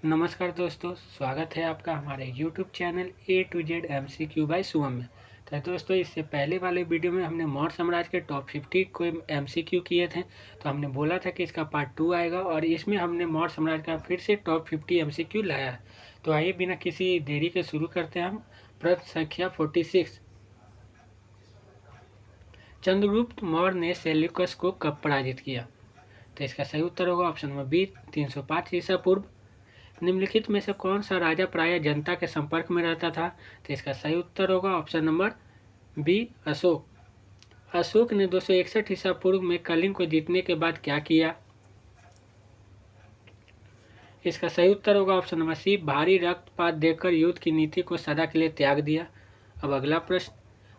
नमस्कार दोस्तों, स्वागत है आपका हमारे YouTube channel A to Z MCQ by Shubham में। तो दोस्तों, इससे पहले वाले वीडियो में हमने मौर्य साम्राज्य के टॉप 50 को MCQ किए थे। तो हमने बोला था कि इसका पार्ट 2 आएगा और इसमें हमने मौर्य साम्राज्य का फिर से टॉप 50 MCQ लाया है। तो आइए बिना किसी देरी के शुरू करते हैं हम। प्रश्न संख्या 46। चंद्रगुप्त मौर्य ने सेल्यूकस को कब पराजित किया? तो इसका सही उत्तर होगा ऑप्शन नंबर बी, 305 ईसा पूर्व। निम्नलिखित में से कौन सा राजा प्रायः जनता के संपर्क में रहता था? तो इसका सही उत्तर होगा option number B, Ashok. Ashok ने 261 ईसा पूर्व में कलिंग को जीतने के बाद क्या किया? इसका सही उत्तर होगा ऑप्शन नंबर सी, भारी रक्तपात देकर युद्ध की नीति को सदा के लिए त्याग दिया। अब अगला प्रश्न,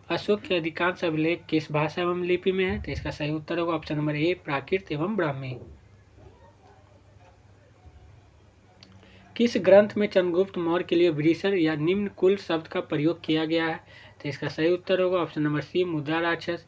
अशोक के अधिकांश अभिलेख किस भाषा एवं लिपि में है? तो इसका सही उत्तर होगा ऑप्शन नंबर ए, प्राकृत एवं ब्राह्मी। किस ग्रंथ में चंद्रगुप्त मौर्य के लिए वृषण या निम्न कुल शब्द का प्रयोग किया गया है? तो इसका सही उत्तर होगा ऑप्शन नंबर सी, मुद्रा राक्षस।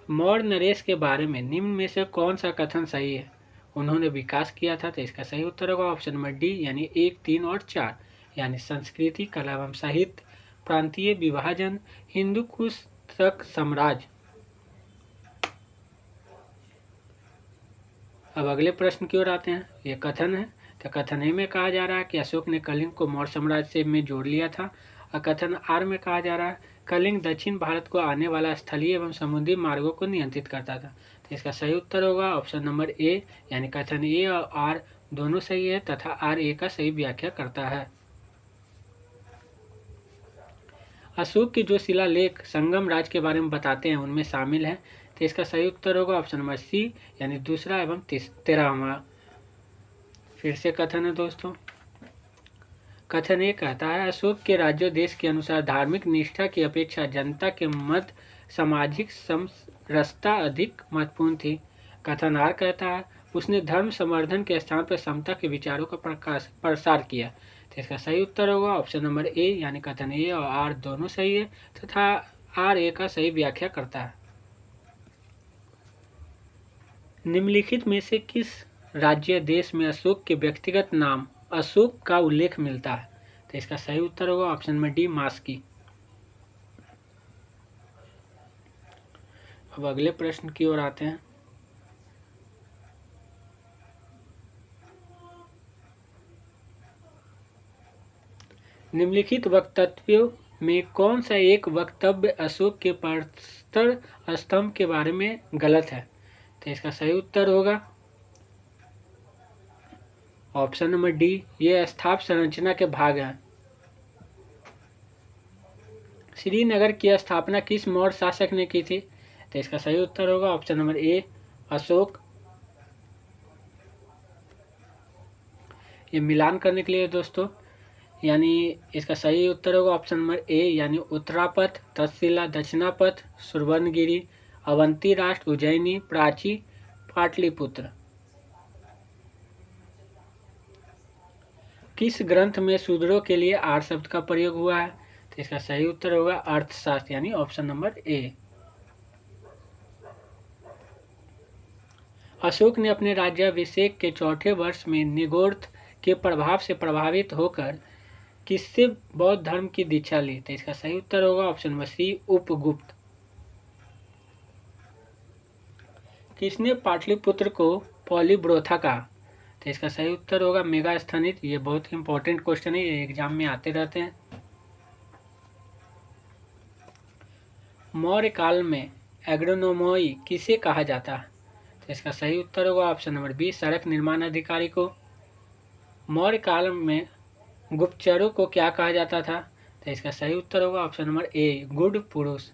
मौर्य नरेश के बारे में निम्न में से कौन सा कथन सही है? उन्होंने विकास किया था। तो इसका सही उत्तर होगा ऑप्शन नंबर डी, यानी 1, 3 और 4, यानी संस्कृति, कला एवं साहित्य, प्रांतीय विभाजन, हिंदू कुश तक साम्राज्य। अब अगले प्रश्न की ओर आते हैं। ये कथन है। तो कथन ए में कहा जा रहा है कि अशोक ने कलिंग को मौर्य साम्राज्य से में जोड़ लिया था। और कथन आर में कहा जा रहा है कलिंग दक्षिण भारत को आने वाला स्थलीय एवं समुद्री मार्गों को नियंत्रित करता था। तो इसका सही उत्तर होगा ऑप्शन नंबर ए, यानी कथन ए और आर दोनों सही है तथा आर ए का सही व्याख्या करता है। अशोक के जो शिलालेख संगम राज के बारे में बताते हैं उनमें शामिल है। तो इसका सही उत्तर होगा ऑप्शन नंबर सी, यानी दूसरा एवं 13वां। फिर से कथन है दोस्तों। कथन ये कहता है अशोक के राज्योदेश के अनुसार धार्मिक निष्ठा की अपेक्षा जनता के मध्य सामाजिक समरसता अधिक महत्वपूर्ण थी। कथन आर कहता है उसने धर्म संवर्धन के स्थान पर समता के विचारों का प्रसार किया। तो इसका सही उत्तर होगा ऑप्शन नंबर ए, यानी कथन ए और आर दोनों सही है तथा आर ए का सही व्याख्या करता है। निम्नलिखित में से किस राज्य देश में अशोक के व्यक्तिगत नाम अशोक का उल्लेख मिलता है? तो इसका सही उत्तर होगा ऑप्शन नंबर डी, मास्की। अब अगले प्रश्न की ओर आते हैं। निम्नलिखित वक्तव्यों में कौन सा एक वक्तव्य अशोक के प्रस्तर स्तंभ के बारे में गलत है? तो इसका सही उत्तर होगा ऑप्शन नंबर डी, ये स्थाप संरचना के भाग हैं। श्रीनगर की स्थापना किस मौर्य शासक ने की थी? तो इसका सही उत्तर होगा ऑप्शन नंबर ए, अशोक। ये मिलान करने के लिए दोस्तों, यानी इसका सही उत्तर होगा ऑप्शन नंबर ए, यानी उत्तरापथ, तक्षशिला, दक्षिणापथ, सुवर्णगिरी, अवंती राष्ट्र, उज्जैनी, प्राची, पाटलिपुत्र। किस ग्रंथ में शूद्रों के लिए आर शब्द का प्रयोग हुआ है? तो इसका सही उत्तर होगा अर्थशास्त्र, यानी ऑप्शन नंबर ए। अशोक ने अपने राज्याभिषेक के चौथे वर्ष में निगोर्थ के प्रभाव से प्रभावित होकर किससे बौद्ध धर्म की दीक्षा ली? तो इसका सही उत्तर होगा ऑप्शन नंबर सी, उपगुप्त। किसने पाटलिपुत्र को पॉलीब्रोथा कहा? तो इसका सही उत्तर होगा मेगास्थनीज। ये बहुत इंपॉर्टेंट क्वेश्चन है, ये एग्जाम में आते रहते हैं। मौर्य काल में एग्रोनोमोई किसे कहा जाता है? तो इसका सही उत्तर होगा ऑप्शन नंबर बी, सड़क निर्माण अधिकारी को। मौर्य काल में गुप्तचरों को क्या कहा जाता था? तो इसका सही उत्तर होगा ऑप्शन नंबर ए, गुड पुरुष।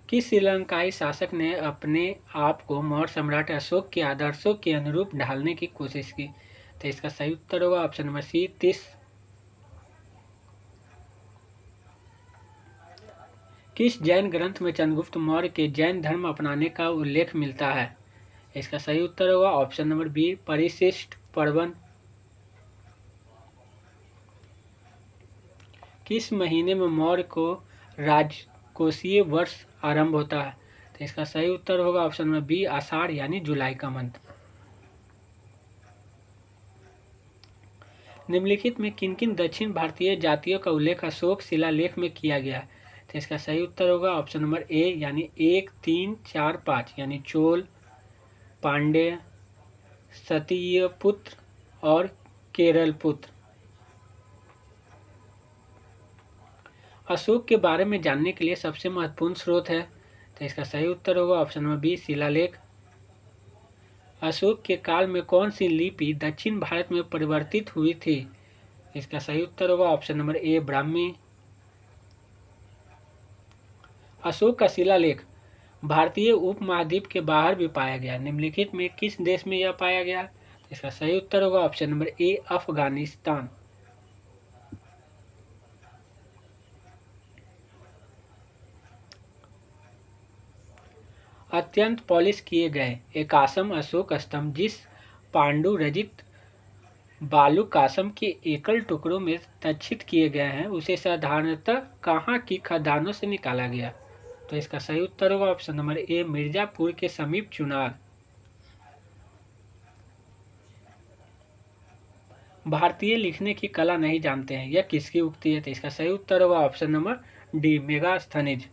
किस श्रीलंकाई शासक ने अपने आप को मौर्य सम्राट अशोक के आदर्शों के अनुरूप ढालने की कोशिश की? तो इसका सही उत्तर होगा ऑप्शन नंबर सी, तीस। किस जैन ग्रंथ में चंद्रगुप्त मौर्य के जैन धर्म अपनाने का उल्लेख मिलता है? इसका सही उत्तर होगा ऑप्शन नंबर बी, परिशिष्ट पर्वन। किस महीने में मौर्य को राजकोषीय वर्ष आरंभ होता है? तो इसका सही उत्तर होगा ऑप्शन नंबर बी, आषाढ़ यानी जुलाई का मंथ। निम्नलिखित में किन किन दक्षिण भारतीय जातियों का उल्लेख अशोक शिलालेख में किया गया है? तो इसका सही उत्तर होगा ऑप्शन नंबर ए यानी 1, 3, 4, 5 यानी चोल, पांड्य, सतीय पुत्र और केरल पुत्र। अशोक के बारे में जानने के लिए सबसे महत्वपूर्ण स्रोत है, तो इसका सही उत्तर होगा ऑप्शन नंबर बी, शिलालेख। अशोक के काल में कौन सी लिपि दक्षिण भारत में परिवर्तित हुई थी? इसका सही उत्तर होगा option number A, Brahmi. Ashok का शिलालेख भारतीय उपमहाद्वीप के बाहर भी पाया गया। निम्नलिखित में किस देश में यह पाया गया? इसका सही उत्तर होगा ऑप्शन नंबर ए, अफगानिस्तान। अत्यंत पॉलिश किए गए एकासम अशोक स्तंभ जिस पांडु रचित बालूकासम के एकल टुकड़ों में तक्षित किए गए हैं, उसे साधारणतः कहाँ की खदानों से निकाला गया? तो इसका सही उत्तर होगा ऑप्शन नंबर ए, मिर्जापुर के समीप चुनार। भारतीय लिखने की कला नहीं जानते हैं, यह किसकी उक्ति है? तो इसका सही उत्तर होगा ऑप्शन नंबर डी, मेगास्थनीज।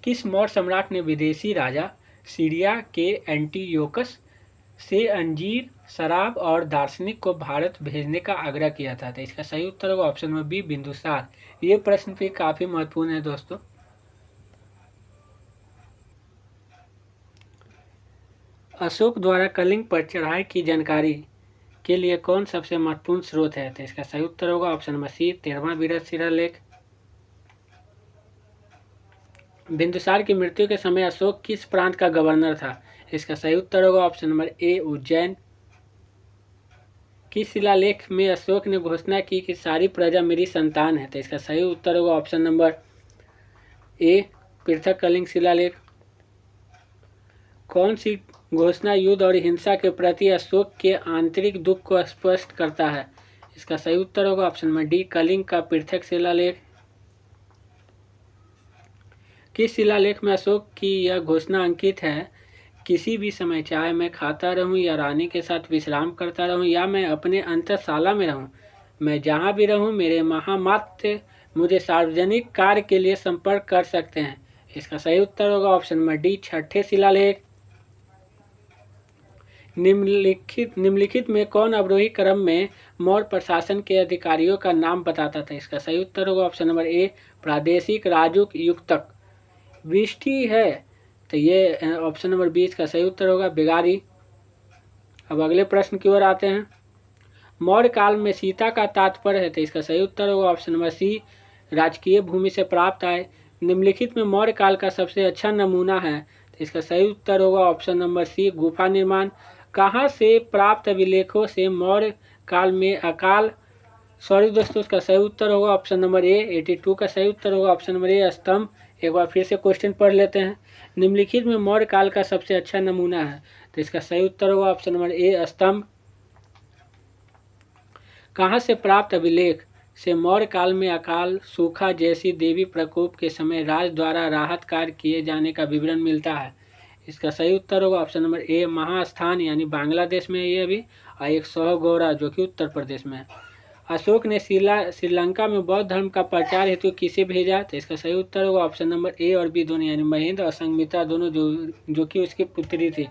किस मौर्य सम्राट ने विदेशी राजा सीरिया के एंटीयोकस से अंजीर, शराब और दार्शनिक को भारत भेजने का आग्रह किया था? तो इसका सही उत्तर होगा ऑप्शन नंबर बी, बिंदुसार। ये प्रश्न भी काफी महत्वपूर्ण है दोस्तों। अशोक द्वारा कलिंग पर चढ़ाई की जानकारी के लिए कौन सबसे महत्वपूर्ण स्रोत है? तो इसका सही उत्तर होगा ऑप्शन नंबर सी, 13वां बृहद शिलालेख। बिंदुसार की मृत्यु के समय अशोक किस प्रांत का गवर्नर था? इसका सही उत्तर होगा ऑप्शन नंबर ए, उज्जैन। किस शिलालेख में अशोक ने घोषणा की कि सारी प्रजा मेरी संतान है? तो इसका सही उत्तर होगा ऑप्शन नंबर ए, पृथक कलिंग शिलालेख। कौन सी घोषणा युद्ध और हिंसा के प्रति अशोक के आंतरिक दुख को स्पष्ट करता है? इसका सही उत्तर होगा ऑप्शन नंबर डी, कलिंग का पृथक शिलालेख। किस शिलालेख में अशोक की यह घोषणा अंकित है, किसी भी समय चाहे मैं खाता रहूं या रानी के साथ विश्राम करता रहूं या मैं अपने अंतरशाला में रहूं, मैं जहां भी रहूं मेरे महामात्य मुझे सार्वजनिक कार्य के लिए संपर्क कर सकते हैं? इसका सही उत्तर होगा ऑप्शन नंबर डी, छठे शिलालेख। निम्नलिखित में कौन अवरोही क्रम में मौर्य प्रशासन के अधिकारियों का नाम बताता था? इसका सही उत्तर होगा ऑप्शन नंबर ए, प्रादेशिक राजूक युक्तक। वृष्टि है तो ये ऑप्शन नंबर 20 का सही उत्तर होगा, बिगारी। अब अगले प्रश्न की ओर आते हैं। मौर्य काल में सीता का तात्पर्य है, तो इसका सही उत्तर होगा ऑप्शन नंबर सी, राजकीय भूमि से प्राप्त आय। निम्नलिखित में मौर्य काल का सबसे अच्छा नमूना है, तो इसका सही उत्तर होगा ऑप्शन नंबर सी, गुफा निर्माण। कहाँ से प्राप्त अभिलेखों से मौर्य काल में अकाल, सॉरी दोस्तों, उसका सही उत्तर होगा ऑप्शन नंबर ए, 82 का सही उत्तर होगा ऑप्शन नंबर ए, स्तंभ। एक बार फिर से क्वेश्चन पढ़ लेते हैं। निम्नलिखित में मौर्य काल का सबसे अच्छा नमूना है, तो इसका सही उत्तर होगा ऑप्शन नंबर ए, स्तंभ। कहाँ से प्राप्त अभिलेख से मौर्य काल में अकाल, सूखा जैसी देवी प्रकोप के समय राज द्वारा राहत कार्य किए जाने का विवरण मिलता है? इसका सही उत्तर होगा ऑप्शन नंबर ए, महास्थान यानी बांग्लादेश में है ये अभी, और एक सोहगोरा जो कि उत्तर प्रदेश में है। अशोक ने श्रीलंका में बौद्ध धर्म का प्रचार हेतु किसे भेजा? तो इसका सही उत्तर होगा ऑप्शन नंबर ए और बी दोनों, यानी महेंद्र और संघमित्रा दोनों, जो कि उसकी पुत्री थी।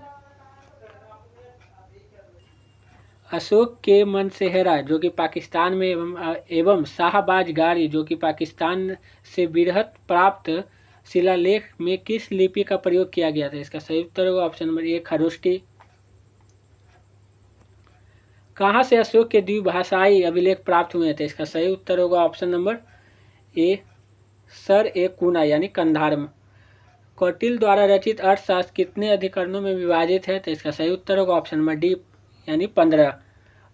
अशोक के मनसेहरा जो कि पाकिस्तान में एवं शाहबाज गारी जो कि पाकिस्तान से बृहत प्राप्त शिलालेख में किस लिपि का प्रयोग किया गया था? इसका सही उत्तर होगा ऑप्शन नंबर ए, खरोष्टी। कहाँ से अशोक के द्विभाषाई अभिलेख प्राप्त हुए थे? इसका सही उत्तर होगा ऑप्शन नंबर ए, सर ए कुना यानी कंधार में। कौटिल्य द्वारा रचित अर्थशास्त्र कितने अधिकरणों में विभाजित है? तो इसका सही उत्तर होगा ऑप्शन नंबर डी, यानी 15।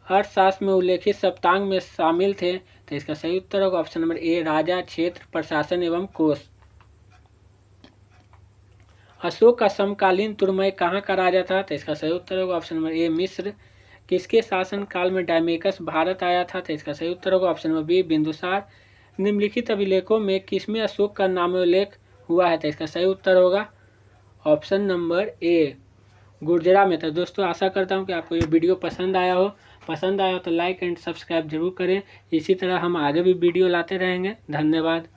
अर्थशास्त्र में उल्लेखित सप्तांग में शामिल थे, तो इसका सही उत्तर होगा ऑप्शन नंबर ए, राजा, क्षेत्र, प्रशासन एवं कोष। अशोक का समकालीन तुर्मय कहाँ का राजा था? तो इसका सही उत्तर होगा ऑप्शन नंबर ए, मिस्र। किसके शासन काल में डायमेकस भारत आया था? तो इसका सही उत्तर होगा ऑप्शन नंबर बी, बिंदुसार। निम्नलिखित अभिलेखों में किसमें अशोक का नामोल्लेख हुआ है? तो इसका सही उत्तर होगा ऑप्शन नंबर ए, गुर्जरा में। तो दोस्तों आशा करता हूँ कि आपको ये वीडियो पसंद आया हो तो लाइक एंड सब्सक्राइब जरूर करें। इसी तरह हम आगे भी वीडियो लाते रहेंगे। धन्यवाद।